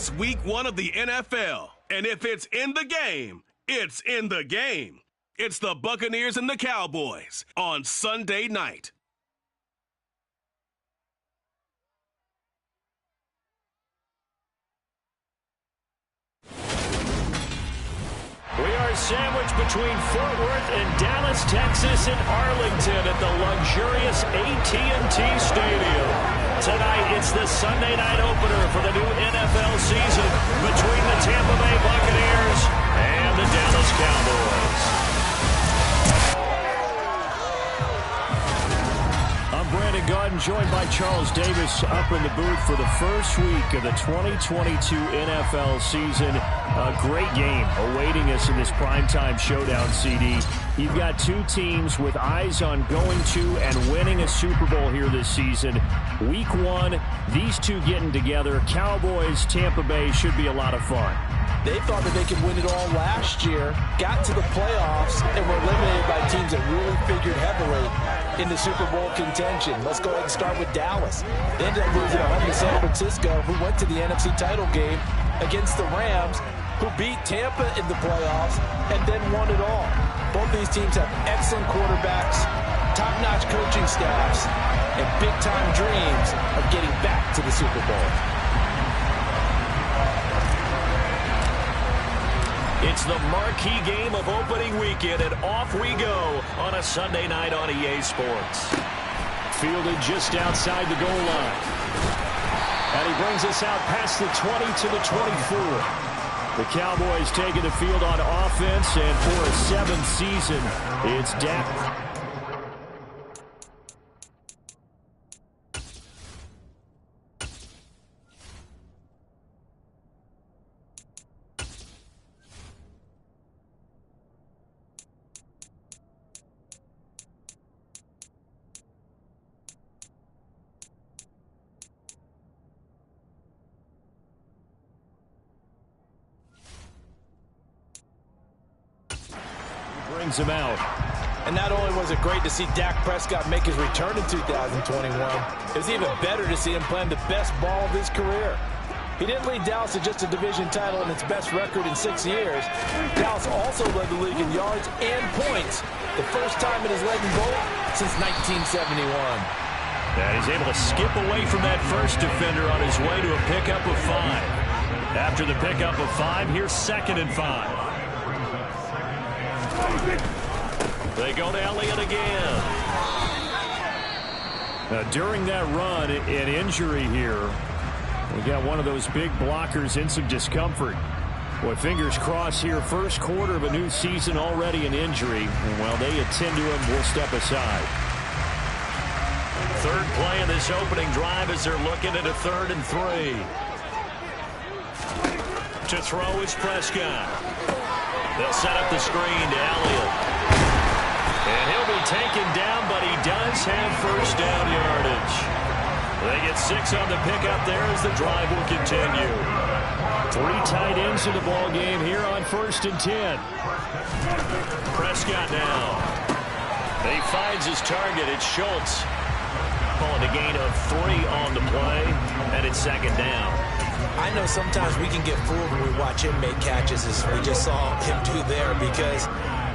It's week 1 of the NFL, and if it's in the game, it's in the game. It's the Buccaneers and the Cowboys on Sunday night. We are sandwiched between Fort Worth and Dallas, Texas, and Arlington at the luxurious AT&T Stadium. Tonight, it's the Sunday night opener for the new NFL season between the Tampa Bay Buccaneers and the Dallas Cowboys. I'm Brandon Gaudin, joined by Charles Davis up in the booth for the first week of the 2022 NFL season. A great game awaiting us in this primetime showdown, CD. You've got two teams with eyes on going to and winning a Super Bowl here this season. Week 1, these two getting together. Cowboys, Tampa Bay should be a lot of fun. They thought that they could win it all last year, got to the playoffs, and were eliminated by teams that really figured heavily in the Super Bowl contention. Let's go ahead and start with Dallas. They ended up losing at home to San Francisco, who went to the NFC title game against the Rams, who beat Tampa in the playoffs and then won it all. Both these teams have excellent quarterbacks, top-notch coaching staffs, and big-time dreams of getting back to the Super Bowl. It's the marquee game of opening weekend, and off we go on a Sunday night on EA Sports. Fielded just outside the goal line. And he brings us out past the 20 to the 24. The Cowboys taking the field on offense, and for a 7th season, it's Dak. Brings him out. And not only was it great to see Dak Prescott make his return in 2021, it was even better to see him playing the best ball of his career. He didn't lead Dallas to just a division title and its best record in 6 years. Dallas also led the league in yards and points, the first time it has led in both since 1971. And he's able to skip away from that first defender on his way to a pickup of 5. After the pickup of 5, here's 2nd and 5. They go to Elliott again. During that run, an injury here. We got one of those big blockers in some discomfort. Boy, fingers crossed here. First quarter of a new season, already an injury. And while they attend to him, we'll step aside. Third play of this opening drive as they're looking at a 3rd and 3. To throw is Prescott. They'll set up the screen to Elliott. And he'll be taken down, but he does have first down yardage. They get 6 on the pickup there as the drive will continue. 3 tight ends in the ball game here on 1st and 10. Prescott now. He finds his target. It's Schultz. Calling a gain of 3 on the play, and it's 2nd down. I know sometimes we can get fooled when we watch him make catches, as we just saw him do there, because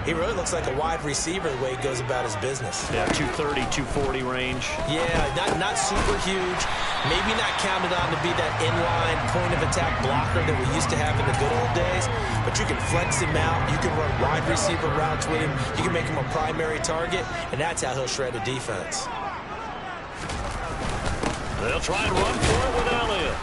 he really looks like a wide receiver the way he goes about his business. Yeah, 230, 240 range. Yeah, not super huge. Maybe not counted on to be that inline point-of-attack blocker that we used to have in the good old days, but you can flex him out. You can run wide receiver routes with him. You can make him a primary target, and that's how he'll shred a defense. They'll try and run for it with Elliott.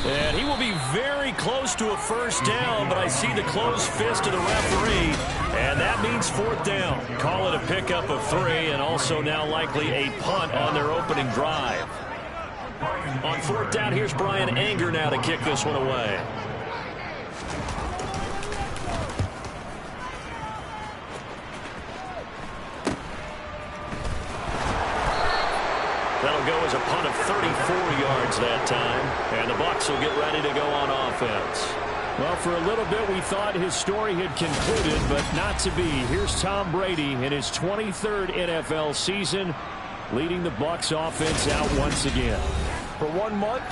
And he will be very close to a first down, but I see the closed fist of the referee, and that means 4th down. Call it a pickup of 3, and also now likely a punt on their opening drive. On 4th down, here's Brian Anger now to kick this one away. That'll go as a punt of 34 yards that time, and the Bucs will get ready to go on offense. Well, for a little bit, we thought his story had concluded, but not to be. Here's Tom Brady in his 23rd NFL season, leading the Bucs offense out once again. For 1 month,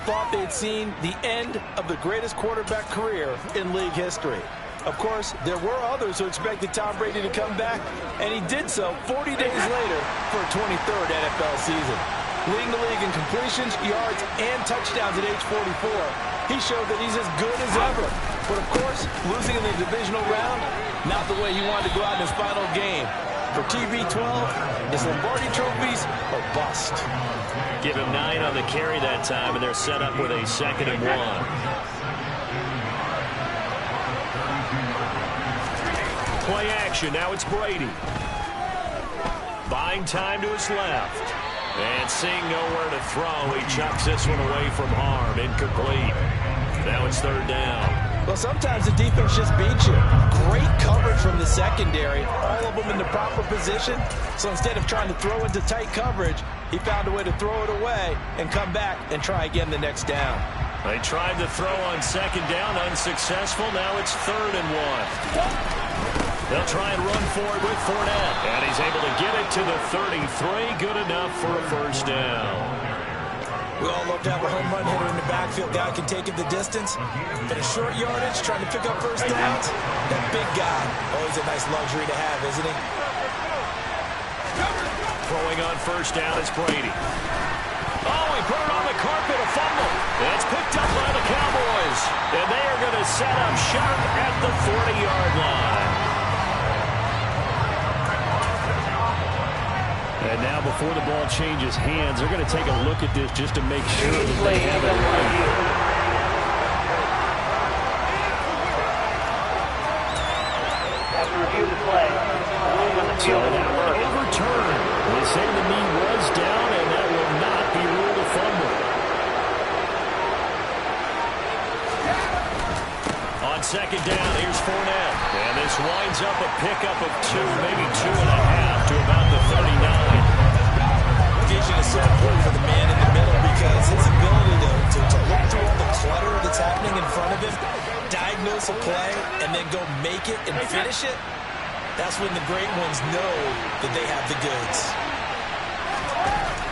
thought they'd seen the end of the greatest quarterback career in league history. Of course, there were others who expected Tom Brady to come back, and he did so 40 days later for a 23rd NFL season. Leading the league in completions, yards, and touchdowns at age 44, he showed that he's as good as ever. But of course, losing in the divisional round, not the way he wanted to go out in his final game. For TB12, his Lombardi trophies are bust. Give him 9 on the carry that time, and they're set up with a 2nd and 1. Play action. Now it's Brady. Buying time to his left. And seeing nowhere to throw, he chucks this one away from harm. Incomplete. Now it's 3rd down. Well, sometimes the defense just beats you. Great coverage from the secondary. All of them in the proper position. So instead of trying to throw into tight coverage, he found a way to throw it away and come back and try again the next down. They tried to throw on 2nd down, unsuccessful. Now it's 3rd and 1. They'll try and run forward with Fournette. And he's able to get it to the 33. Good enough for a 1st down. We all love to have a home run hitter in the backfield. Guy can take it the distance. But a short yardage, trying to pick up 1st downs, that big guy, always a nice luxury to have, isn't he? Throwing on 1st down is Brady. Oh, he put it on the carpet, a fumble. It's picked up by the Cowboys. And they are going to set up shop at the 40-yard line. And now before the ball changes hands, they're going to take a look at this just to make sure that they have it right. After review the play, so that one overturned. They say the knee was down, and that will not be ruled a fumble. On 2nd down, here's Fournette. And this winds up a pickup of 2, maybe 2.5 to about the 39. Vision is so important for the man in the middle because his ability to look through all the clutter that's happening in front of him, diagnose a play, and then go make it and finish it, that's when the great ones know that they have the goods.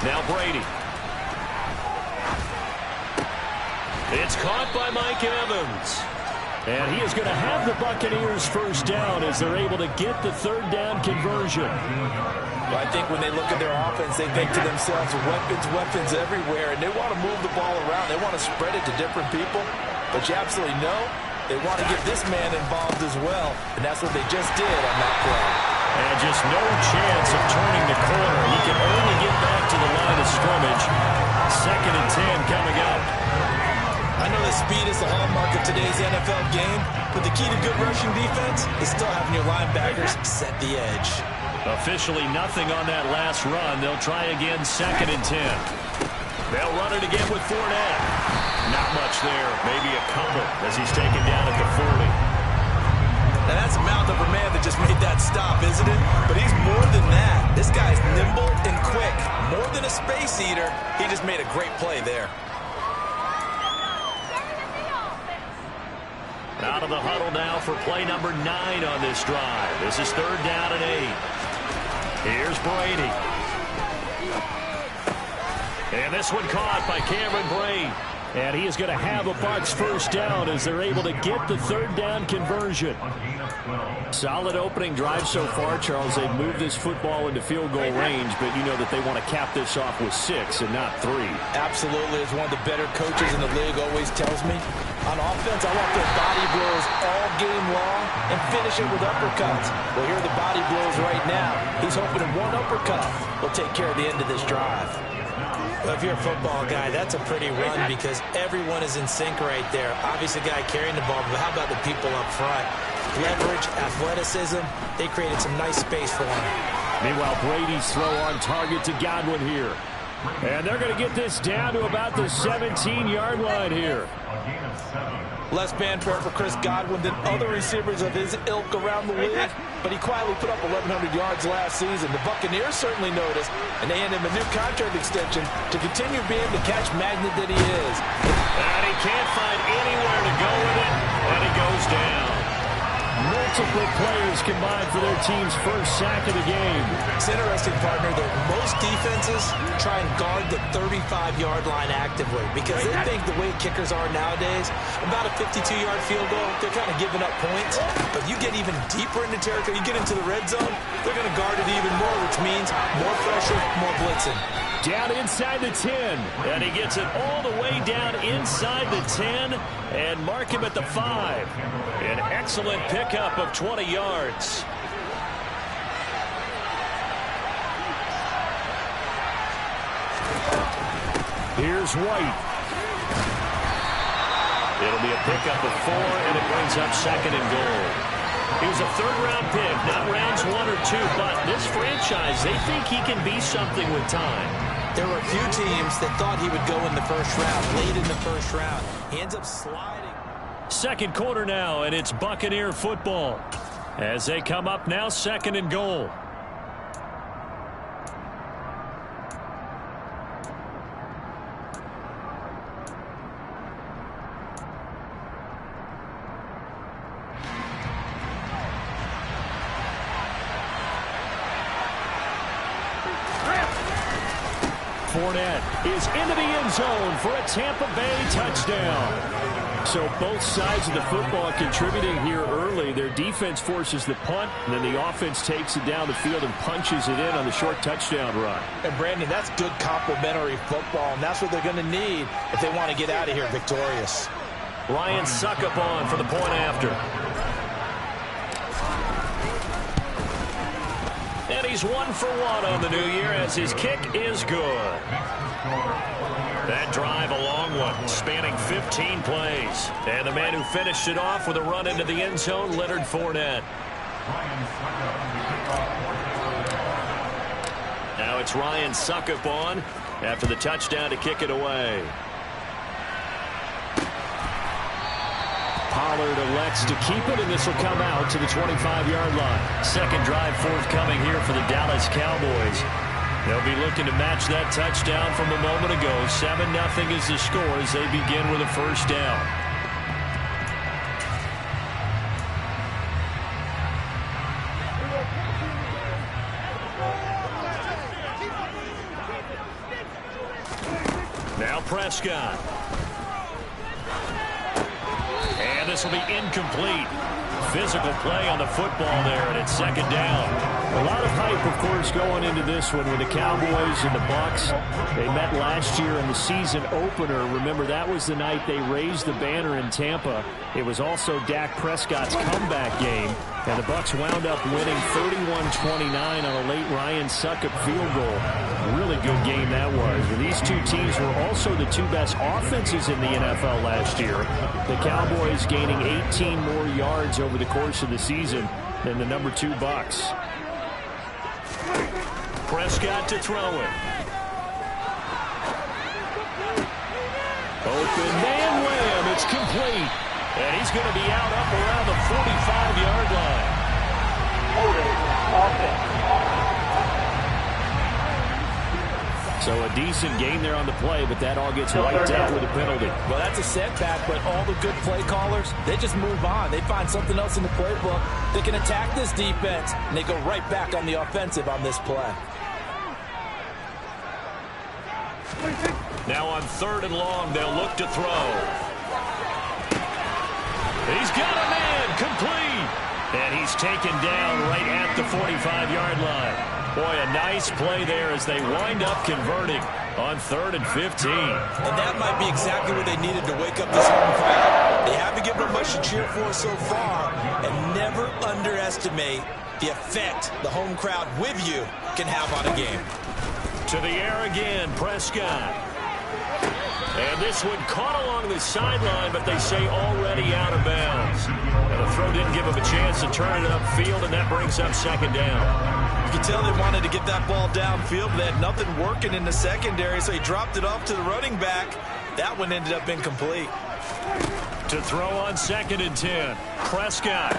Now Brady. It's caught by Mike Evans. And he is going to have the Buccaneers 1st down as they're able to get the 3rd down conversion. Well, I think when they look at their offense, they think to themselves, weapons everywhere, and they want to move the ball around. They want to spread it to different people. But you absolutely know they want to get this man involved as well, and that's what they just did on that play. And just no chance of turning the corner. He can only get back to the line of scrimmage. 2nd and 10 coming up. I know that speed is the hallmark of today's NFL game, but the key to good rushing defense is still having your linebackers set the edge. Officially nothing on that last run. They'll try again 2nd and 10. They'll run it again with Fournette. Not much there. Maybe a couple as he's taken down at the 40. Now that's a mouth of a man that just made that stop, isn't it? But he's more than that. This guy's nimble and quick. More than a space eater, he just made a great play there. Out of the huddle now for play number 9 on this drive. This is 3rd down and 8. Here's Brady. And this one caught by Cameron Brate. And he is going to have a Bucs 1st down as they're able to get the 3rd down conversion. Solid opening drive so far, Charles. They've moved this football into field goal range, but you know that they want to cap this off with 6 and not 3. Absolutely. As one of the better coaches in the league always tells me, on offense, I want their body blows all game long and finish it with uppercuts. Well, here are the body blows right now. He's hoping that one uppercut will take care of the end of this drive. Well, if you're a football guy, that's a pretty run because everyone is in sync right there. Obviously, the guy carrying the ball, but how about the people up front? Leverage, athleticism, they created some nice space for him. Meanwhile, Brady's throw on target to Godwin here. And they're going to get this down to about the 17-yard line here. Less fanfare for Chris Godwin than other receivers of his ilk around the league, but he quietly put up 1,100 yards last season. The Buccaneers certainly noticed, and they handed him a new contract extension to continue being the catch magnet that he is. And he can't find anywhere to go with it, and he goes down. Multiple players combined for their team's first sack of the game. It's interesting, partner, that most defenses try and guard the 35-yard line actively because they think the way kickers are nowadays, about a 52-yard field goal, they're kind of giving up points. But you get even deeper into territory, you get into the red zone, they're going to guard it even more, which means more pressure, more blitzing. Down inside the 10, and he gets it all the way down inside the 10 and mark him at the 5. An excellent pickup of 20 yards. Here's White. It'll be a pickup of 4, and it brings up 2nd and goal. He was a third-round pick, not rounds 1 or 2, but this franchise, they think he can be something with time. There were a few teams that thought he would go in the first round, late in the first round. He ends up sliding. Second quarter now, and it's Buccaneer football as they come up now 2nd and goal. Fournette is into the end zone for a Tampa Bay touchdown. So both sides of the football contributing here early. Their defense forces the punt, and then the offense takes it down the field and punches it in on the short touchdown run. And, Brandon, that's good complementary football, and that's what they're going to need if they want to get out of here victorious. Ryan Suckup on for the point after. And he's 1 for 1 on the new year as his kick is good. That drive, a long one, spanning 15 plays. And the man who finished it off with a run into the end zone, Leonard Fournette. Now it's Ryan Suckup on after the touchdown to kick it away. Pollard elects to keep it, and this will come out to the 25-yard line. Second drive forthcoming here for the Dallas Cowboys. They'll be looking to match that touchdown from a moment ago. 7-0 is the score as they begin with a first down. Now Prescott. And this will be incomplete. Physical play on the football there, and it's 2nd down. A lot of hype, of course, going into this one with the Cowboys and the Bucs. They met last year in the season opener. Remember, that was the night they raised the banner in Tampa. It was also Dak Prescott's comeback game, and the Bucs wound up winning 31-29 on a late Ryan Suckup field goal. Really good game that was. And these two teams were also the two best offenses in the NFL last year. The Cowboys gaining 18 more yards over the course of the season than the number 2 Bucs. Prescott to throw it. Open man Lamb. It's complete. And he's going to be out up around the 45-yard line. So a decent gain there on the play, but that all gets wiped out with a penalty. Well, that's a setback, but all the good play callers, they just move on. They find something else in the playbook. They can attack this defense, and they go right back on the offensive on this play. Now on 3rd and long, they'll look to throw. He's got a man, complete. And he's taken down right at the 45-yard line. Boy, a nice play there as they wind up converting on 3rd and 15. And that might be exactly what they needed to wake up this home crowd. They haven't given them much to cheer for so far, and never underestimate the effect the home crowd with you can have on a game. To the air again, Prescott. And this one caught along the sideline, but they say already out of bounds. And the throw didn't give him a chance to turn it upfield, and that brings up 2nd down. You can tell they wanted to get that ball downfield, but they had nothing working in the secondary, so he dropped it off to the running back. That one ended up incomplete. To throw on 2nd and 10, Prescott.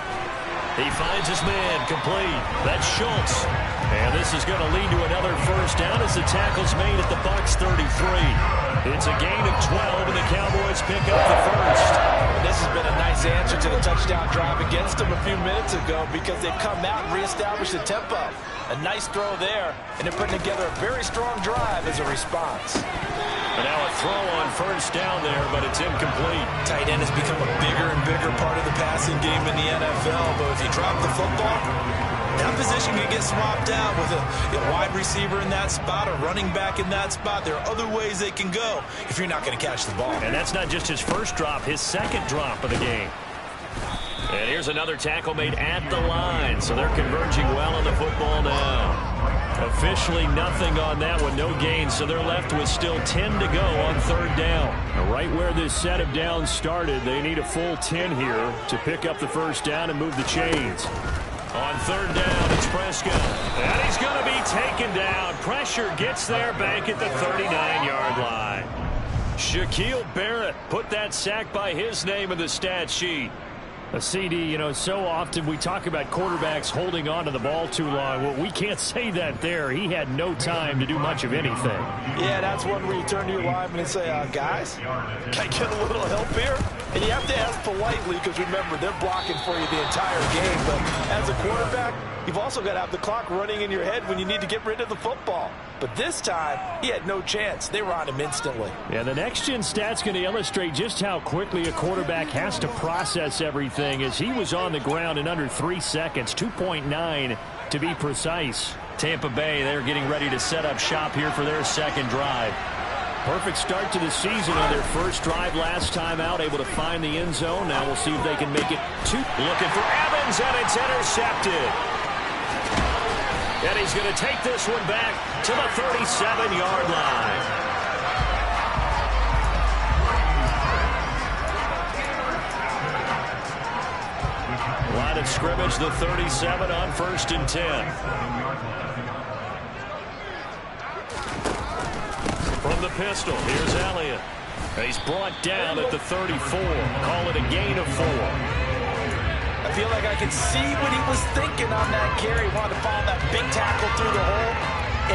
He finds his man, complete. That's Schultz. And this is going to lead to another first down as the tackle's made at the Bucs 33. It's a gain of 12, and the Cowboys pick up the first. This has been a nice answer to the touchdown drive against them a few minutes ago because they've come out and reestablished the tempo. A nice throw there, and they're putting together a very strong drive as a response. And now a throw on first down there, but it's incomplete. Tight end has become a bigger and bigger part of the passing game in the NFL, but if you drop the football, that position can get swapped out with a wide receiver in that spot, a running back in that spot. There are other ways they can go if you're not going to catch the ball. And that's not just his first drop, his second drop of the game. And here's another tackle made at the line, so they're converging well on the football now. Officially nothing on that one, no gain, so they're left with still 10 to go on third down. Right where this set of downs started, they need a full 10 here to pick up the first down and move the chains. On third down, it's Prescott. And he's going to be taken down. Pressure gets there back at the 39-yard line. Shaquille Barrett put that sack by his name in the stat sheet. A CD, you know, so often we talk about quarterbacks holding on to the ball too long. Well, we can't say that there. He had no time to do much of anything. Yeah, that's one where you turn to your lineman and say, guys, can I get a little help here? And you have to ask politely because, remember, they're blocking for you the entire game. But as a quarterback, you've also got to have the clock running in your head when you need to get rid of the football. But this time, he had no chance. They were on him instantly. Yeah, the next-gen stat's going to illustrate just how quickly a quarterback has to process everything as he was on the ground in under 3 seconds, 2.9 to be precise. Tampa Bay, they're getting ready to set up shop here for their second drive. Perfect start to the season on their first drive last time out, able to find the end zone. Now we'll see if they can make it two. Looking for Evans, and it's intercepted. And he's going to take this one back to the 37-yard line. Line of scrimmage, the 37 on 1st and 10. From the pistol, here's Elliott. He's brought down at the 34. Call it a gain of 4. I feel like I can see what he was thinking on that carry. Wanted to follow that big tackle through the hole.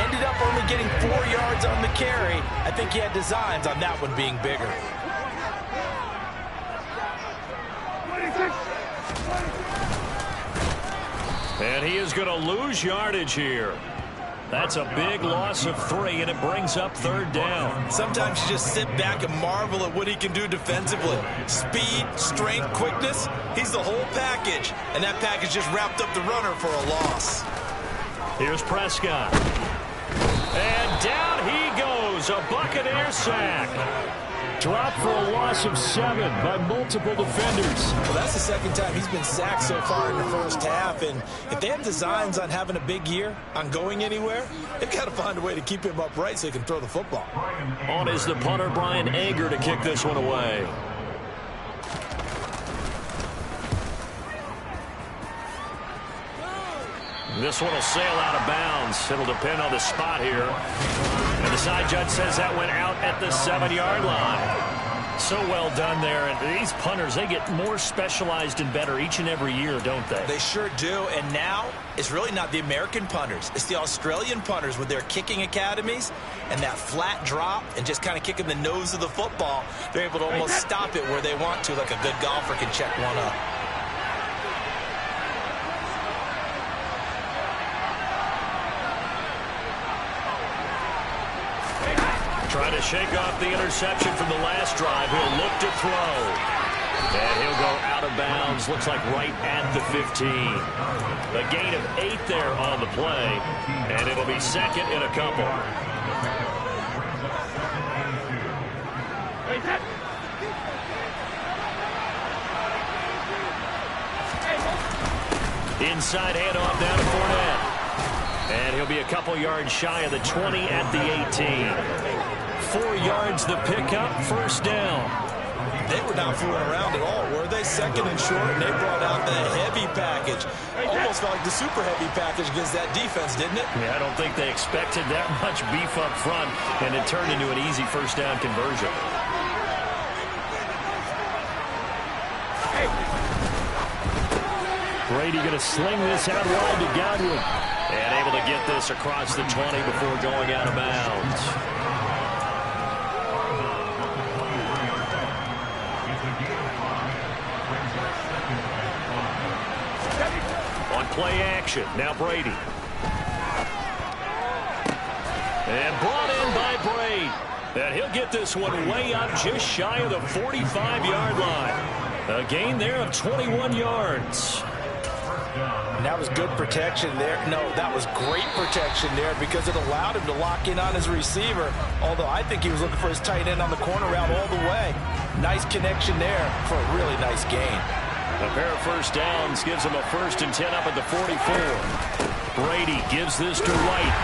Ended up only getting 4 yards on the carry. I think he had designs on that one being bigger. And he is going to lose yardage here. That's a big loss of 3, and it brings up third down. Sometimes you just sit back and marvel at what he can do defensively. Speed, strength, quickness, he's the whole package. And that package just wrapped up the runner for a loss. Here's Prescott. And down he goes, a Buccaneer sack. Dropped for a loss of 7 by multiple defenders. Well, that's the second time he's been sacked so far in the first half. And if they have designs on having a big year, on going anywhere, they've got to find a way to keep him upright so he can throw the football. On is the punter, Brian Ager, to kick this one away. This one will sail out of bounds. It'll depend on the spot here. And the side judge says that went out at the 7-yard line. So well done there. And these punters, they get more specialized and better each and every year, don't they? They sure do. And now it's really not the American punters. It's the Australian punters with their kicking academies and that flat drop and just kind of kicking the nose of the football. They're able to almost stop it where they want to, like a good golfer can check one up. Trying to shake off the interception from the last drive. He'll look to throw. And he'll go out of bounds. Looks like right at the 15. A gain of 8 there on the play. And it'll be second in a couple. Inside handoff down to Fournette. And he'll be a couple yards shy of the 20 at the 18. 4 yards the pickup, first down. They were not fooling around at all, were they? Second and short, and they brought out the heavy package. Almost felt like the super heavy package against that defense, didn't it? Yeah, I don't think they expected that much beef up front, and it turned into an easy first down conversion. Brady going to sling this out wide to Godwin. And able to get this across the 20 before going out of bounds. On play action, now Brady. And brought in by Brady. And he'll get this one way up just shy of the 45-yard line. A gain there of 21 yards. And that was good protection there. No, that was great protection there because it allowed him to lock in on his receiver. Although I think he was looking for his tight end on the corner route all the way. Nice connection there for a really nice gain. A pair of first downs gives him a 1st and 10 up at the 44. Brady gives this to White.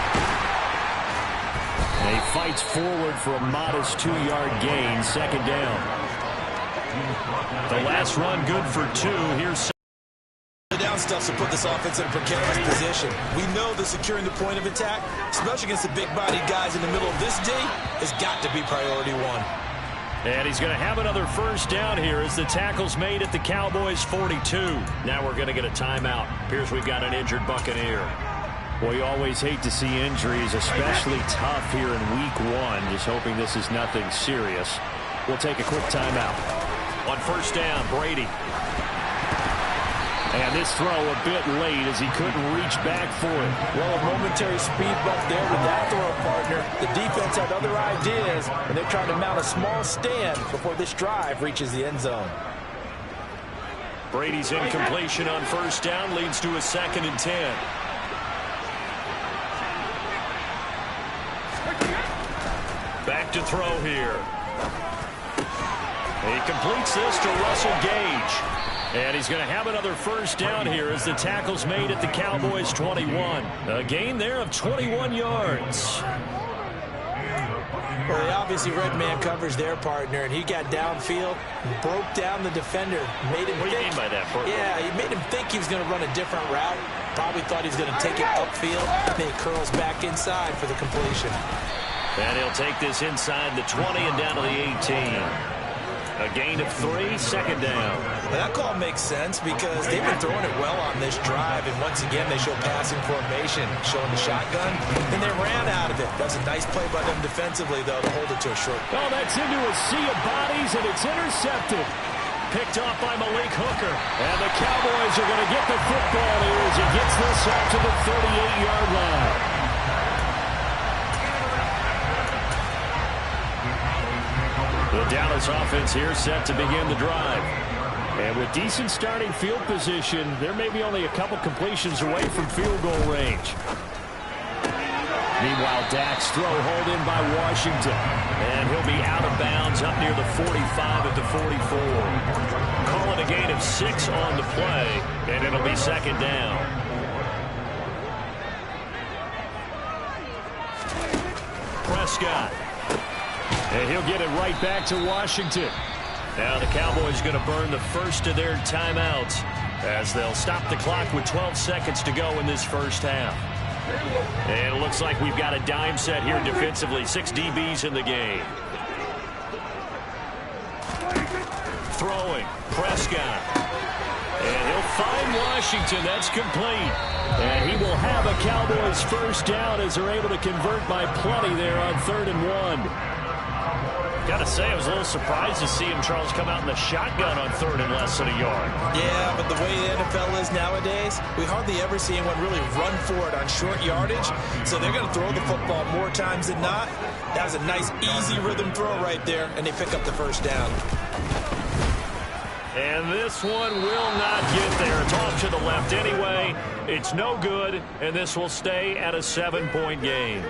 And he fights forward for a modest 2-yard gain, 2nd down. The last run good for 2. Here's the down stuff to put this offense in a precarious position. We know that securing the point of attack, especially against the big-bodied guys in the middle of this D, has got to be priority 1. And he's going to have another 1st down here as the tackle's made at the Cowboys 42. Now we're going to get a timeout. Appears we've got an injured Buccaneer. Well, you always hate to see injuries, especially tough here in week 1. Just hoping this is nothing serious. We'll take a quick timeout. On 1st down, Brady. And this throw a bit late as he couldn't reach back for it. Well, a momentary speed bump there with that throw, partner. The defense had other ideas, and they're trying to mount a small stand before this drive reaches the end zone. Brady's incompletion on 1st down leads to a 2nd and 10. Back to throw here. He completes this to Russell Gage. And he's going to have another 1st down here as the tackle's made at the Cowboys 21. A gain there of 21 yards. Well, they obviously read man coverage their partner, and he got downfield, broke down the defender, made him What do you mean by that, Bert? Yeah, he made him think he was going to run a different route. Probably thought he was going to take it upfield. Then he curls back inside for the completion. And he'll take this inside the 20 and down to the 18. A gain of 3, 2nd down. Well, that call makes sense because they've been throwing it well on this drive, and once again they show passing formation, showing the shotgun, and they ran out of it. That's a nice play by them defensively, though, to hold it to a short. Oh, that's into a sea of bodies, and it's intercepted. Picked off by Malik Hooker. And the Cowboys are going to get the football here as he gets this up to the 38-yard line. The Dallas offense here set to begin the drive. And with decent starting field position, there may be only a couple completions away from field goal range. Meanwhile, Dak's throw hauled in by Washington. And he'll be out of bounds up near the 45 at the 44. Call it a gain of 6 on the play, and it'll be 2nd down. Prescott. And he'll get it right back to Washington. Now the Cowboys going to burn the 1st of their timeouts as they'll stop the clock with 12 seconds to go in this 1st half. And it looks like we've got a dime set here defensively. 6 DBs in the game. Throwing. Prescott. And he'll find Washington. That's complete. And he will have a Cowboys 1st down as they're able to convert by plenty there on 3rd and 1. Got to say, I was a little surprised to see him, Charles, come out in the shotgun on 3rd and less than a yard. Yeah, but the way the NFL is nowadays, we hardly ever see anyone really run for it on short yardage. So they're going to throw the football more times than not. That was a nice, easy rhythm throw right there, and they pick up the 1st down. And this one will not get there. It's off to the left anyway. It's no good, and this will stay at a 7-point game.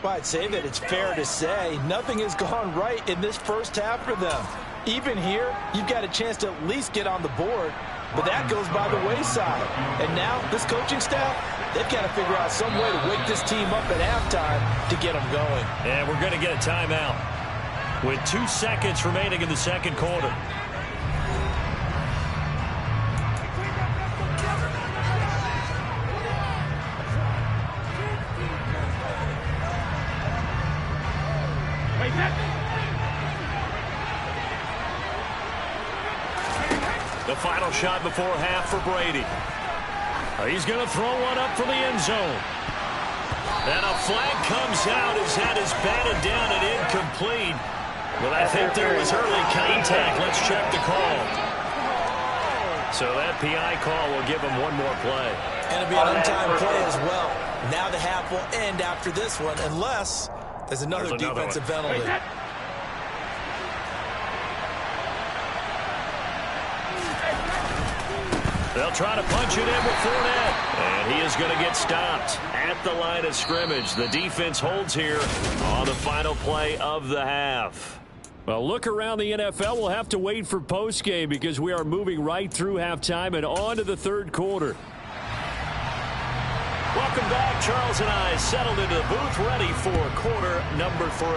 Well, I'd say that it's fair to say nothing has gone right in this 1st half for them. Even here, you've got a chance to at least get on the board, but that goes by the wayside. And now, this coaching staff, they've got to figure out some way to wake this team up at halftime to get them going. And we're going to get a timeout with 2 seconds remaining in the 2nd quarter. The final shot before half for Brady. He's going to throw one up for the end zone. And a flag comes out. His head is batted down and incomplete. But I think there was early contact. Let's check the call. So that PI call will give him one more play. And it'll be an untimed play as well. Now the half will end after this one, unless there's another defensive penalty. They'll try to punch it in with Fournette. And he is going to get stopped at the line of scrimmage. The defense holds here on the final play of the half. Well, look around the NFL. We'll have to wait for postgame because we are moving right through halftime and on to the third quarter. Welcome back. Charles and I settled into the booth ready for quarter number 3.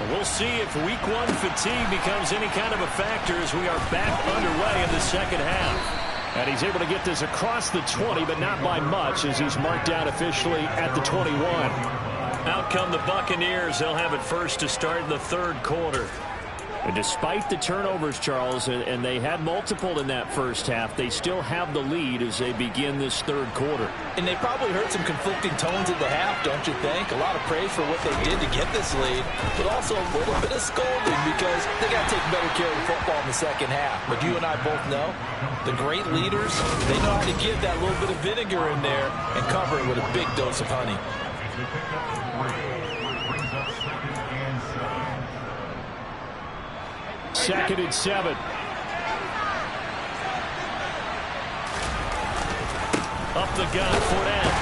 We'll see if week 1 fatigue becomes any kind of a factor as we are back underway in the second half. And he's able to get this across the 20, but not by much as he's marked down officially at the 21. Out come the Buccaneers. They'll have it first to start in the third quarter. And despite the turnovers, Charles, and they had multiple in that first half, they still have the lead as they begin this third quarter. And they probably heard some conflicting tones at the half, don't you think? A lot of praise for what they did to get this lead, but also a little bit of scolding because they got to take better care of the football in the second half. But you and I both know the great leaders, they know how to give that little bit of vinegar in there and cover it with a big dose of honey. Second and 7. Up the gun, Fournette.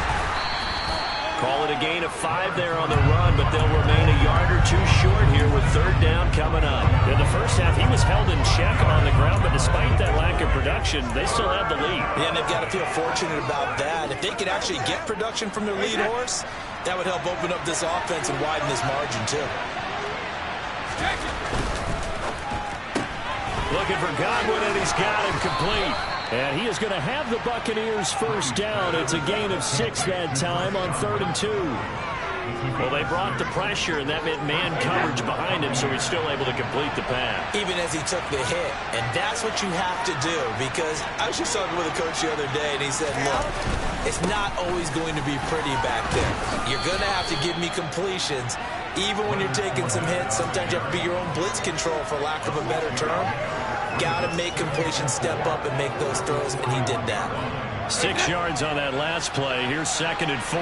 Call it a gain of 5 there on the run, but they'll remain a yard or 2 short here with third down coming up. In the first half, he was held in check on the ground, but despite that lack of production, they still have the lead. Yeah, and they've got to feel fortunate about that. If they could actually get production from their lead horse, that would help open up this offense and widen this margin, too. Looking for Godwin, and he's got him complete. And he is going to have the Buccaneers first down. It's a gain of 6 that time on 3rd and 2. Well, they brought the pressure, and that meant man coverage behind him, so he's still able to complete the pass. Even as he took the hit. And that's what you have to do, because I was just talking with a coach the other day, and he said, look, it's not always going to be pretty back there. You're going to have to give me completions. Even when you're taking some hits, sometimes you have to be your own blitz control, for lack of a better term. Got to make completions, step up and make those throws, and he did that. 6 yards on that last play. Here's 2nd and 4.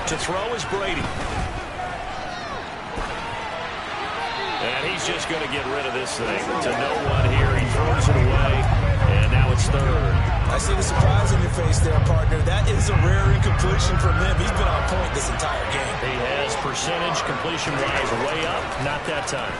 To throw is Brady. And he's just going to get rid of this thing. To no one here. He throws it away, and now it's 3rd. I see the surprise in your face there, partner. That is a rare incompletion from him. He's been on point this entire game. He has percentage completion-wise way up. Not that time.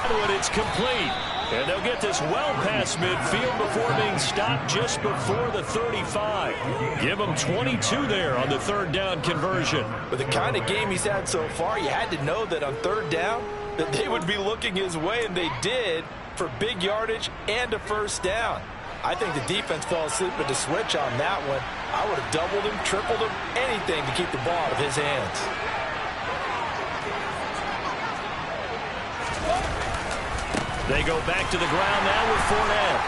And it's complete. And they'll get this well past midfield before being stopped just before the 35. Give him 22 there on the 3rd down conversion. With the kind of game he's had so far, you had to know that on 3rd down that they would be looking his way, and they did, for big yardage and a first down. I think the defense fell asleep at the switch on that one. I would have doubled him, tripled him, anything to keep the ball out of his hands. They go back to the ground now with Fournette.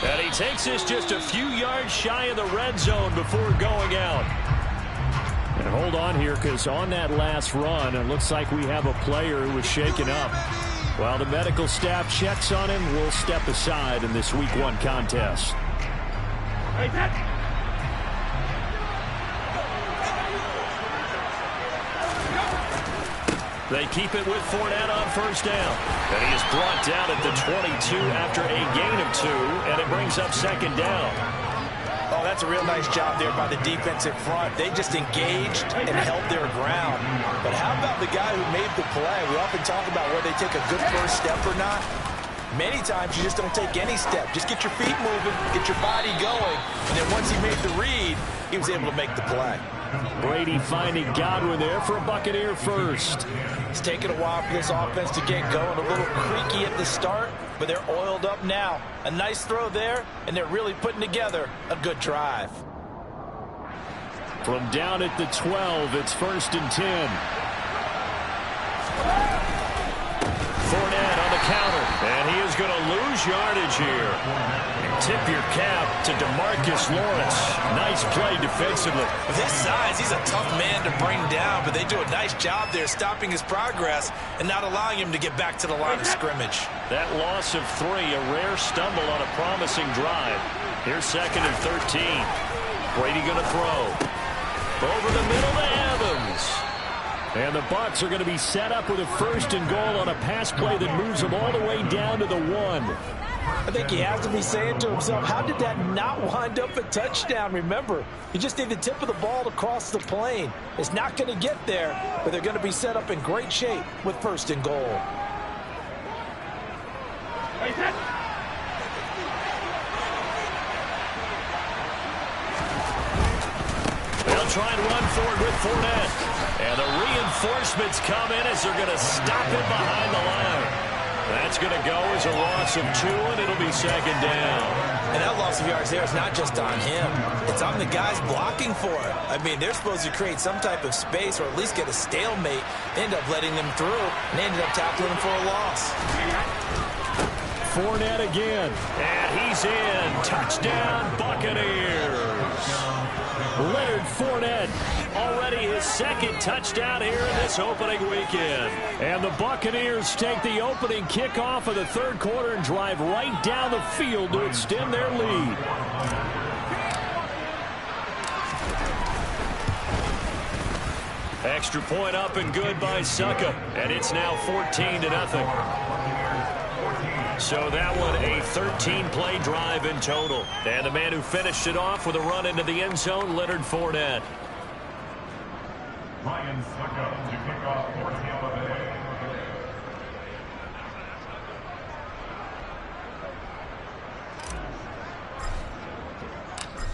And he takes this just a few yards shy of the red zone before going out. And hold on here, because on that last run, it looks like we have a player who was shaken up. While the medical staff checks on him, we'll step aside in this Week 1 contest. They keep it with Fournette on first down. And he is brought down at the 22 after a gain of 2, and it brings up 2nd down. Oh, that's a real nice job there by the defensive front. They just engaged and held their ground. But how about the guy who made the play? We often talk about whether they take a good first step or not. Many times you just don't take any step. Just get your feet moving, get your body going. And then once he made the read, he was able to make the play. Brady finding Godwin there for a Buccaneer first. It's taken a while for this offense to get going. A little creaky at the start, but they're oiled up now. A nice throw there, and they're really putting together a good drive. From down at the 12, it's 1st and 10. Fournette on the counter. lose yardage here. Tip your cap to DeMarcus Lawrence. Nice play defensively. With his size, he's a tough man to bring down, but they do a nice job there stopping his progress and not allowing him to get back to the line of scrimmage. That loss of 3, a rare stumble on a promising drive. Here's 2nd and 13. Brady going to throw. Over the middle to Evans. And the Bucs are going to be set up with a 1st and goal on a pass play that moves them all the way down to the 1. I think he has to be saying to himself, how did that not wind up a touchdown? Remember, you just need the tip of the ball to cross the plane. It's not going to get there, but they're going to be set up in great shape with 1st and goal. They'll try and run forward with Fournette. And the reinforcements come in as they're going to stop him behind the line. That's going to go as a loss of 2, and it'll be 2nd down. And that loss of yards there is not just on him. It's on the guys blocking for it. I mean, they're supposed to create some type of space or at least get a stalemate. They end up letting them through, and they ended up tackling them for a loss. Fournette again. And he's in. Touchdown, Buccaneers. Leonard Fournette, already his 2nd touchdown here in this opening weekend. And the Buccaneers take the opening kickoff of the 3rd quarter and drive right down the field to extend their lead. Extra point up and good by Succa. And it's now 14-0. So that one a 13-play drive in total. And the man who finished it off with a run into the end zone, Leonard Fournette. Ryan Succa to kick off for Tampa Bay.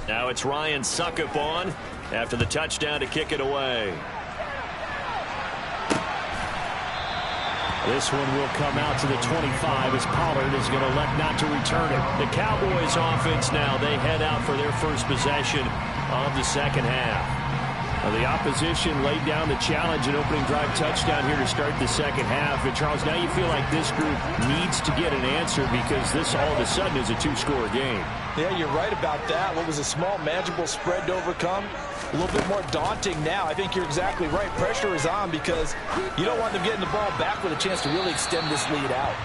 Now it's Ryan Suckup on after the touchdown to kick it away. This one will come out to the 25 as Pollard is going to elect not to return it. The Cowboys offense now, they head out for their first possession of the 2nd half. The opposition laid down the challenge and opening drive touchdown here to start the 2nd half. And Charles, now you feel like this group needs to get an answer because this all of a sudden is a 2-score game. Yeah, you're right about that. What was a small, manageable spread to overcome, a little bit more daunting now. I think you're exactly right. Pressure is on because you don't want them getting the ball back with a chance to really extend this lead out.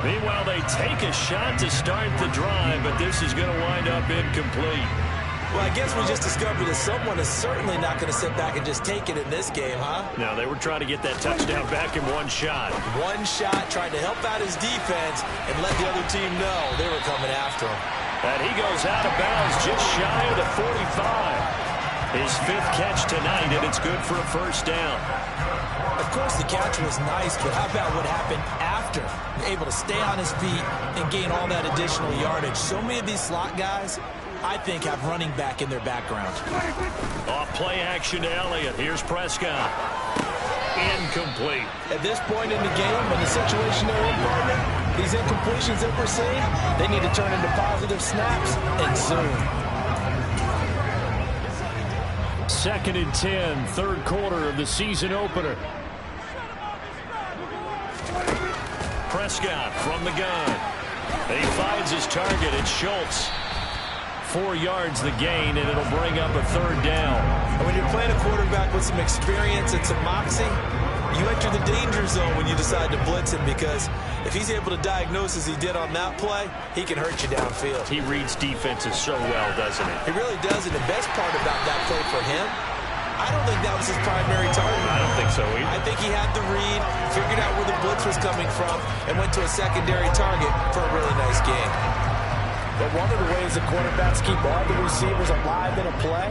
Meanwhile, they take a shot to start the drive, but this is going to wind up incomplete. Well, I guess we just discovered that someone is certainly not going to sit back and just take it in this game, huh? No, they were trying to get that touchdown back in one shot. One shot, trying to help out his defense and let the other team know they were coming after him. And he goes out of bounds just shy of the 45. His 5th catch tonight, and it's good for a 1st down. Of course, the catch was nice, but how about what happened after? Able to stay on his feet and gain all that additional yardage. So many of these slot guys, I think, have running back in their background. Off play action to Elliott. Here's Prescott. Incomplete. At this point in the game, in the situation they're in, partner, these incompletions that we're seeing, they need to turn into positive snaps and soon. 2nd and 10, 3rd quarter of the season opener. Prescott from the gun. And he finds his target. It's Schultz. 4 yards the gain, and it'll bring up a 3rd down. And when you're playing a quarterback with some experience and some moxie, you enter the danger zone when you decide to blitz him, because if he's able to diagnose as he did on that play, he can hurt you downfield. He reads defenses so well, doesn't he? He really does, and the best part about that play for him, I don't think that was his primary target. I don't think so either. I think he had the read, figured out where the blitz was coming from, and went to a secondary target for a really nice game. But one of the ways the quarterbacks keep all the receivers alive in a play,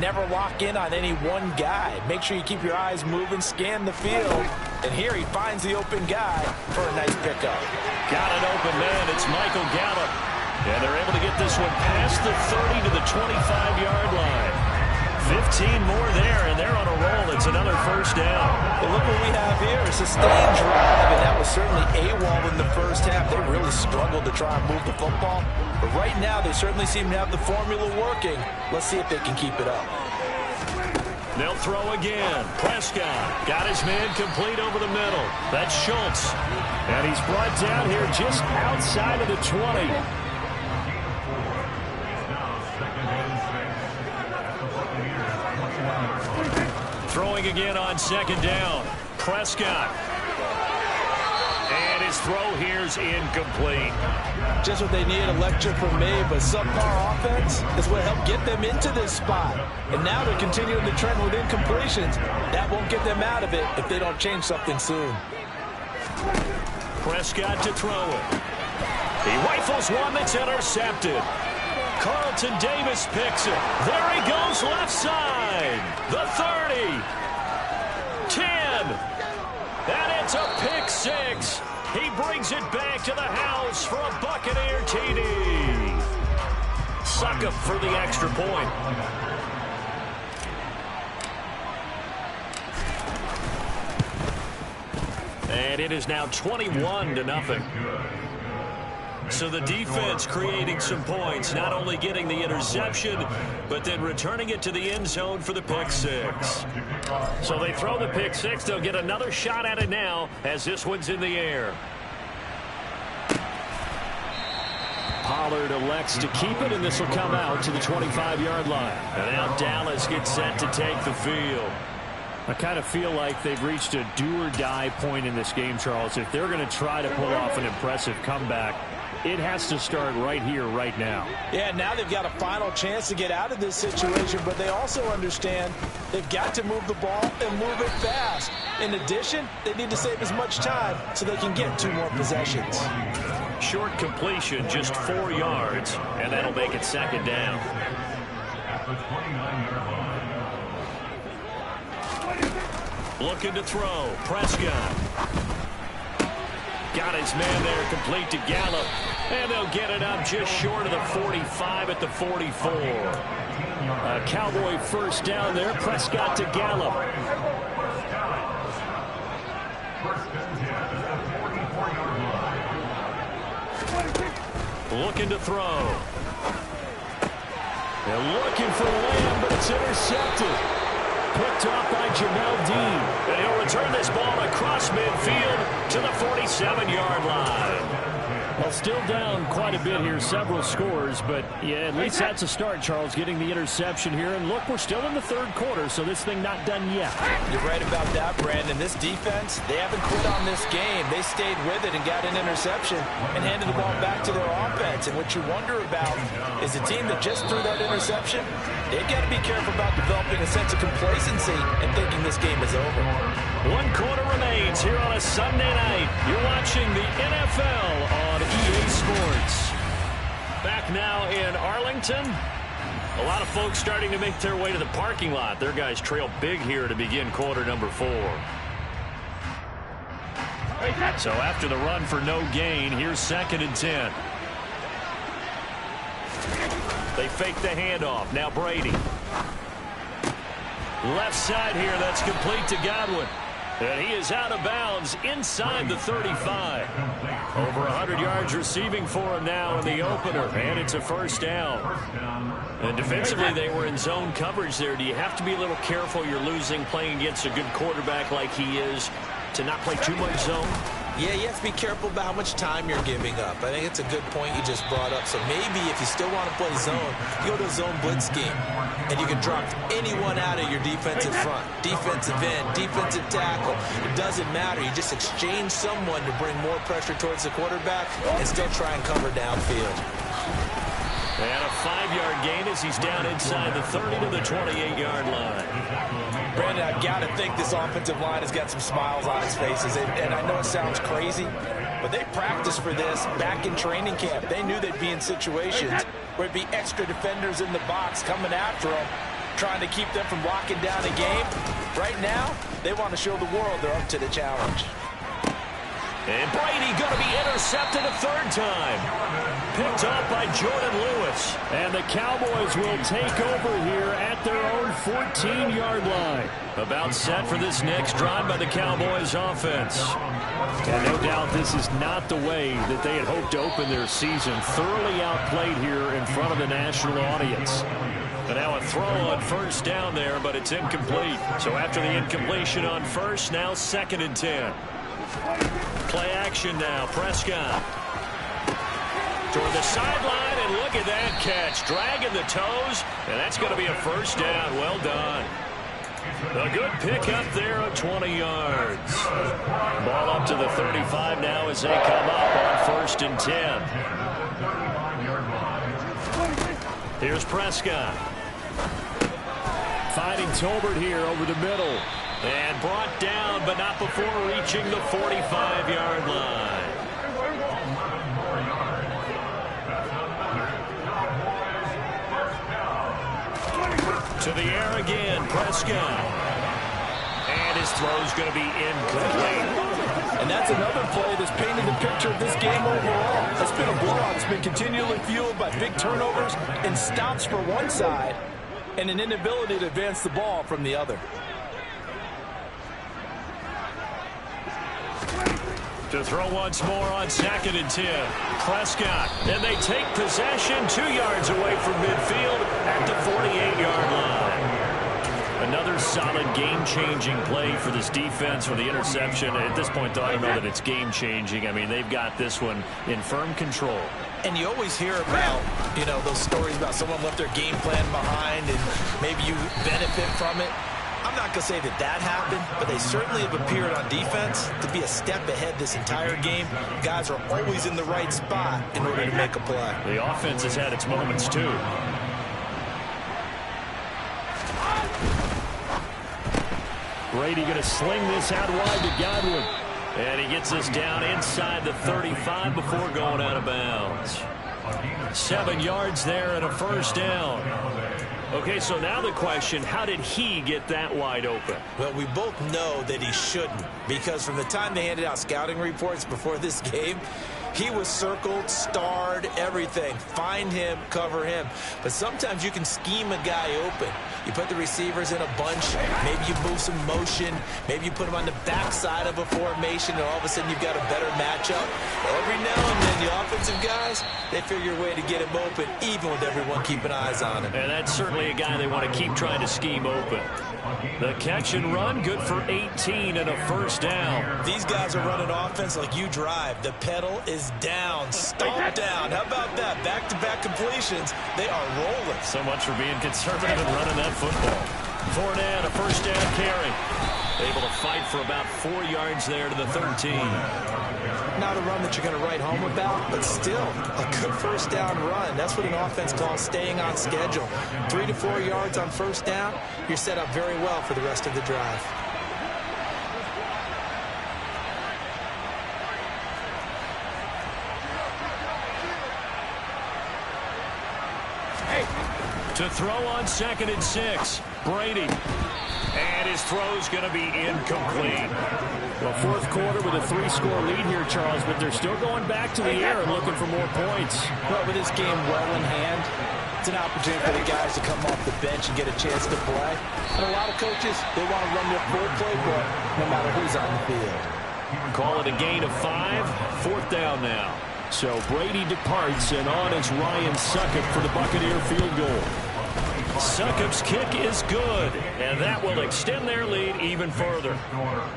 never lock in on any one guy. Make sure you keep your eyes moving, scan the field. And here he finds the open guy for a nice pickup. Got an open man. It's Michael Gallup. And they're able to get this one past the 30 to the 25-yard line. 15 more there, and they're on a roll. It's another 1st down. Well, look what we have here. A sustained drive, and that was certainly AWOL in the 1st half. They really struggled to try and move the football. But right now, they certainly seem to have the formula working. Let's see if they can keep it up. They'll throw again. Prescott got his man complete over the middle. That's Schultz. And he's brought down here just outside of the 20. Throwing again on second down. Prescott. And his throw here's incomplete. Just what they need, a lecture from me, but subpar offense is what helped get them into this spot. And now they're continuing the trend with incompletions. That won't get them out of it if they don't change something soon. Prescott to throw it. He rifles one that's intercepted. Carlton Davis picks it. There he goes left side. The 30. 10. And it's a pick six. He brings it back to the house for a Buccaneer TD. Suck up for the extra point. And it is now 21-0. So the defense creating some points, not only getting the interception, but then returning it to the end zone for the pick six. So they throw the pick six. They'll get another shot at it now as this one's in the air. Pollard elects to keep it, and this will come out to the 25-yard line. And now Dallas gets set to take the field. I kind of feel like they've reached a do-or-die point in this game, Charles. If they're going to try to pull off an impressive comeback, it has to start right here, right now. Yeah, now they've got a final chance to get out of this situation, but they also understand they've got to move the ball and move it fast. In addition, they need to save as much time so they can get 2 more possessions. Short completion, just 4 yards, and that'll make it second down. Looking to throw. Prescott. Got his man there complete to Gallup. And they'll get it up just short of the 45 at the 44. A Cowboy first down there. Prescott to Gallup. Looking to throw. They're looking for Lamb, but it's intercepted. Picked off by Jamel Dean. And he'll return this ball across midfield to the 47-yard line. Well, still down quite a bit here, several scores, but yeah, at least that's a start, Charles, getting the interception here. And look, we're still in the third quarter, so this thing not done yet. You're right about that, Brandon. This defense, they haven't quit on this game. They stayed with it and got an interception and handed the ball back to their offense. And what you wonder about is the team that just threw that interception, they've got to be careful about developing a sense of complacency and thinking this game is over. 1 quarter remains here on a Sunday night. You're watching the NFL on EA Sports. Back now in Arlington. A lot of folks starting to make their way to the parking lot. Their guys trail big here to begin quarter number 4. So after the run for no gain, here's 2nd and 10. They fake the handoff. Now Brady. Left side here, that's complete to Godwin. And he is out of bounds inside the 35. Over 100 yards receiving for him now in the opener. And it's a first down. And defensively, they were in zone coverage there. Do you have to be a little careful? You're losing playing against a good quarterback like he is to not play too much zone? Yeah, you have to be careful about how much time you're giving up. I think it's a good point you just brought up. So maybe if you still want to play zone, you go to a zone blitz scheme. And you can drop anyone out of your defensive front. Defensive end, defensive tackle. It doesn't matter. You just exchange someone to bring more pressure towards the quarterback and still try and cover downfield. And a 5-yard gain as he's down inside the 30 to the 28-yard line. Brandon, I've got to think this offensive line has got some smiles on its faces. And I know it sounds crazy, but they practiced for this back in training camp. They knew they'd be in situations where it'd be extra defenders in the box coming after them, trying to keep them from locking down a game. Right now, they want to show the world they're up to the challenge. And Brady going to be intercepted a 3rd time. Picked off by Jordan Lewis. And the Cowboys will take over here at their own 14-yard line. About set for this next drive by the Cowboys offense. And no doubt this is not the way that they had hoped to open their season. Thoroughly outplayed here in front of the national audience. And now a throw on first down there, but it's incomplete. So after the incompletion on first, now 2nd and 10. Play action now. Prescott toward the sideline, and look at that catch. Dragging the toes, and that's going to be a first down. Well done. A good pickup there of 20 yards. Ball up to the 35 now as they come up on 1st and 10. Here's Prescott. Finding Tolbert here over the middle. And brought down, but not before reaching the 45-yard line. To the air again, Prescott. And his throw's going to be incomplete. And that's another play that's painted the picture of this game overall. It's been a blowout. It's been continually fueled by big turnovers and stops for one side and an inability to advance the ball from the other. To throw once more on 2nd and 10. Prescott. And they take possession 2 yards away from midfield at the 48-yard line. Another solid game-changing play for this defense for the interception. At this point, though, I don't know that it's game-changing. I mean, they've got this one in firm control. And you always hear about, those stories about someone left their game plan behind and maybe you benefit from it. I'm not going to say that happened, but they certainly have appeared on defense to be a step ahead this entire game. Guys are always in the right spot in order to make a play. The offense has had its moments, too. Brady going to sling this out wide to Godwin. And he gets this down inside the 35 before going out of bounds. 7 yards there and a first down. Okay, so now the question, how did he get that wide open? Well, we both know that he shouldn't, because from the time they handed out scouting reports before this game, he was circled, starred, everything. Find him, cover him. But sometimes you can scheme a guy open. You put the receivers in a bunch. Maybe you move some motion. Maybe you put them on the backside of a formation, and all of a sudden you've got a better matchup. Every now and then, the offensive guys, they figure a way to get him open, even with everyone keeping eyes on him. And that's certainly a guy they want to keep trying to scheme open. The catch and run, good for 18 and a first down. These guys are running offense like you drive. The pedal is down, stomped down. How about that? Back-to-back completions. They are rolling. So much for being conservative and running that football. Fournette, a first down carry. Able to fight for about 4 yards there to the 13. Not a run that you're going to write home about, but still a good first down run. That's what an offense calls staying on schedule. 3 to 4 yards on first down, you're set up very well for the rest of the drive. To throw on 2nd and 6, Brady. And his throw's going to be incomplete. Well, fourth quarter with a 3-score lead here, Charles, but they're still going back to the air and looking for more points. Well, with this game well in hand, it's an opportunity for the guys to come off the bench and get a chance to play. And a lot of coaches, they want to run their full playbook no matter who's on the field. Call it a gain of 5, 4th down now. So Brady departs, and on is Ryan Succop for the Buccaneer field goal. Succop's kick is good, and that will extend their lead even further.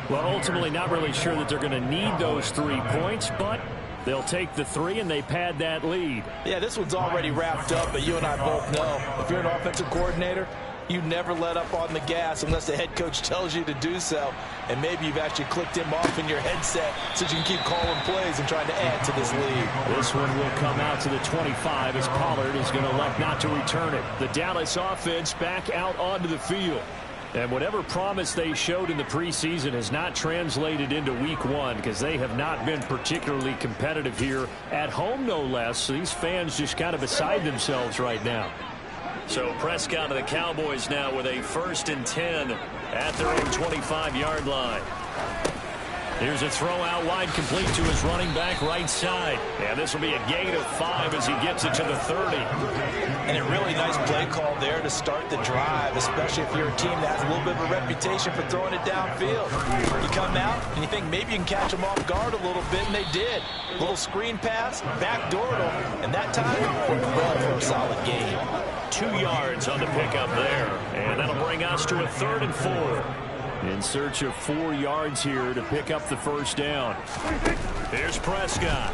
Well, ultimately not really sure that they're going to need those 3 points, but they'll take the 3 and they pad that lead. Yeah, this one's already wrapped up, but you and I both know if you're an offensive coordinator, you never let up on the gas unless the head coach tells you to do so. And maybe you've actually clicked him off in your headset so you can keep calling plays and trying to add to this lead. This one will come out to the 25 as Pollard is going to elect not to return it. The Dallas offense back out onto the field. And whatever promise they showed in the preseason has not translated into week 1 because they have not been particularly competitive here at home, no less. So these fans just kind of beside themselves right now. So Prescott of the Cowboys now with a 1st and 10 at their own 25-yard line. Here's a throw out wide, complete to his running back right side. And this will be a gain of 5 as he gets it to the 30. And a really nice play call there to start the drive, especially if you're a team that has a little bit of a reputation for throwing it downfield. You come out and you think maybe you can catch them off guard a little bit, and they did. Little screen pass, backdoored them, and that time, we're going for a solid gain. 2 yards on the pickup there. And that'll bring us to a 3rd and 4. In search of 4 yards here to pick up the first down. Here's Prescott.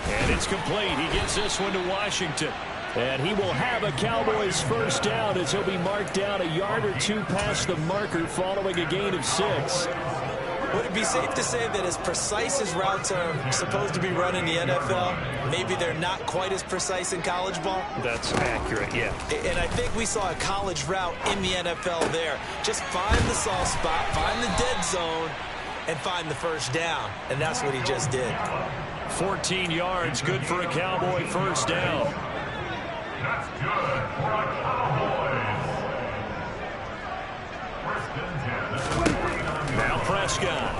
And it's complete. He gets this one to Washington. And he will have a Cowboys first down as he'll be marked down a yard or 2 past the marker following a gain of 6. Would it be safe to say that as precise as routes are supposed to be run in the NFL, maybe they're not quite as precise in college ball? That's accurate, yeah. And I think we saw a college route in the NFL there. Just find the soft spot, find the dead zone, and find the first down. And that's what he just did. 14 yards, good for a Cowboy first down. That's good for a Cowboys. First and 10. Now Prescott.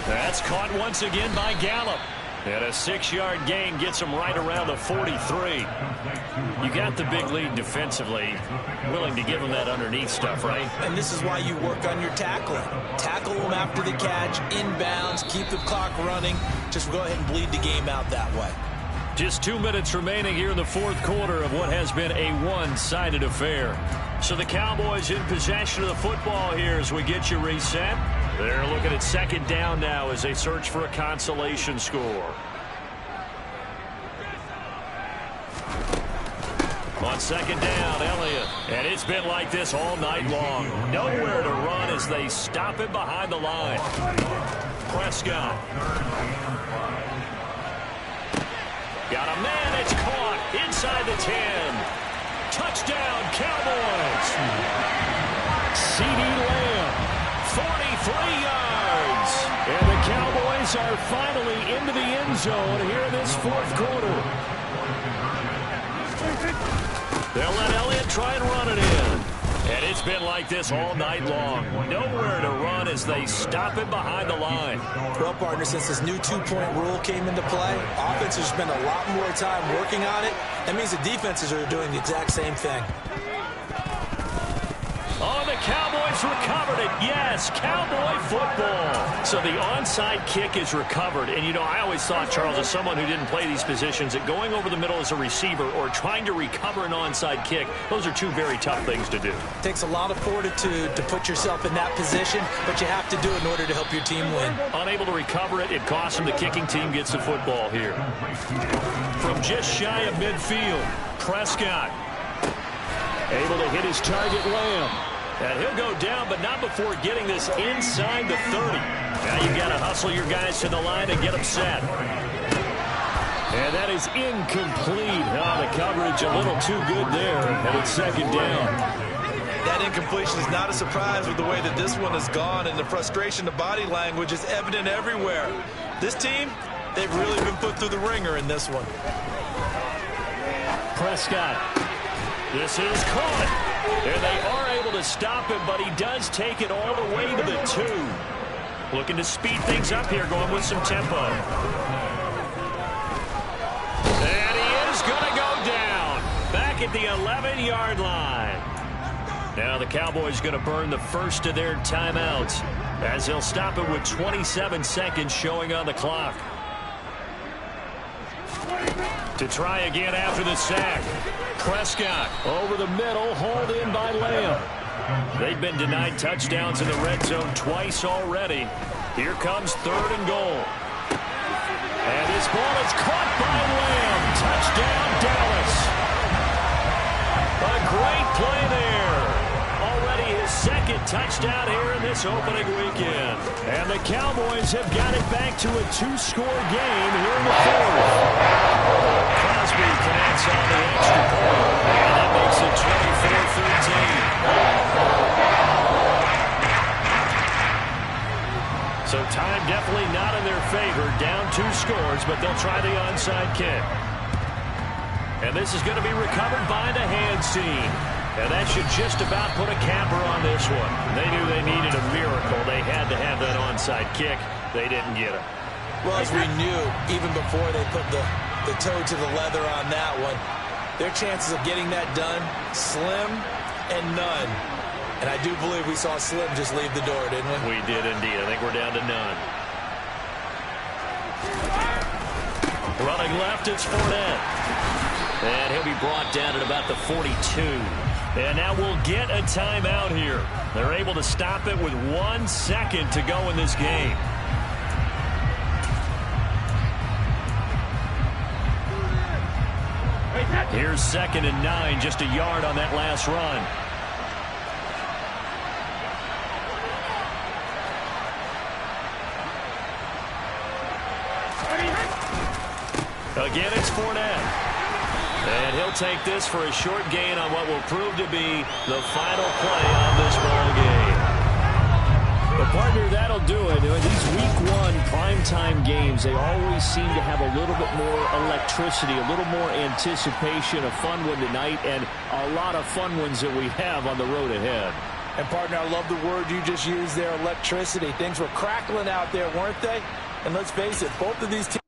That's caught once again by Gallup. And a 6-yard gain gets him right around the 43. You got the big lead defensively. Willing to give him that underneath stuff, right? And this is why you work on your tackling. Tackle them after the catch, inbounds, keep the clock running. Just go ahead and bleed the game out that way. Just 2 minutes remaining here in the 4th quarter of what has been a one-sided affair. So the Cowboys in possession of the football here as we get you reset. They're looking at 2nd down now as they search for a consolation score. On 2nd down, Elliott. And it's been like this all night long. Nowhere to run as they stop him behind the line. Prescott. Got a man, it's caught inside the 10. Touchdown, Cowboys. CeeDee Lamb, 43 yards. And the Cowboys are finally into the end zone here in this 4th quarter. They'll let Elliott try and run it in. And it's been like this all night long. Nowhere to run as they stop him behind the line. Well, partner, since this new 2-point rule came into play, offenses spend a lot more time working on it. That means the defenses are doing the exact same thing. Oh, the Cowboys recovered it. Yes, Cowboy football. So the onside kick is recovered. And, you know, I always thought, Charles, as someone who didn't play these positions, that going over the middle as a receiver or trying to recover an onside kick, those are 2 very tough things to do. It takes a lot of fortitude to put yourself in that position, but you have to do it in order to help your team win. Unable to recover it, it costs him. The kicking team gets the football here. From just shy of midfield, Prescott. Able to hit his target, Lamb. And he'll go down, but not before getting this inside the 30. Now you've got to hustle your guys to the line and get them set. And that is incomplete. Oh, the coverage a little too good there. And it's 2nd down. That incompletion is not a surprise with the way that this one has gone, and the frustration, the body language is evident everywhere. This team, they've really been put through the ringer in this one. Prescott. This is caught. And they are able to stop him, but he does take it all the way to the 2. Looking to speed things up here, going with some tempo. And he is going to go down. Back at the 11-yard line. Now the Cowboys going to burn the first of their timeouts as they'll stop it with 27 seconds showing on the clock. To try again after the sack. Prescott over the middle, hauled in by Lamb. They've been denied touchdowns in the red zone twice already. Here comes 3rd and goal. And this ball is caught by Lamb. Touchdown, Dallas. A great play there. Already his 2nd touchdown here in this opening weekend. And the Cowboys have got it back to a 2-score game here in the 4th. Crosby connects on the extra point, and that makes it 24-13. So time definitely not in their favor. Down 2 scores, but they'll try the onside kick. And this is going to be recovered by the hands team. And that should just about put a capper on this one. They knew they needed a miracle. They had to have that onside kick. They didn't get it. Well, as we knew, even before they put the toe to the leather on that one, their chances of getting that done, slim and none. And I do believe we saw Slim just leave the door, didn't we? We did indeed. I think we're down to none. Running left, it's Fournette. And he'll be brought down at about the 42. And now we'll get a timeout here. They're able to stop it with 1 second to go in this game. Here's 2nd and 9, just a yard on that last run. Again, it's Fournette. And he'll take this for a short gain on what will prove to be the final play on this ball game. But, partner, that'll do it. These Week 1 primetime games, they always seem to have a little bit more electricity, a little more anticipation, a fun one tonight, and a lot of fun ones that we have on the road ahead. And, partner, I love the word you just used there, electricity. Things were crackling out there, weren't they? And let's face it, both of these teams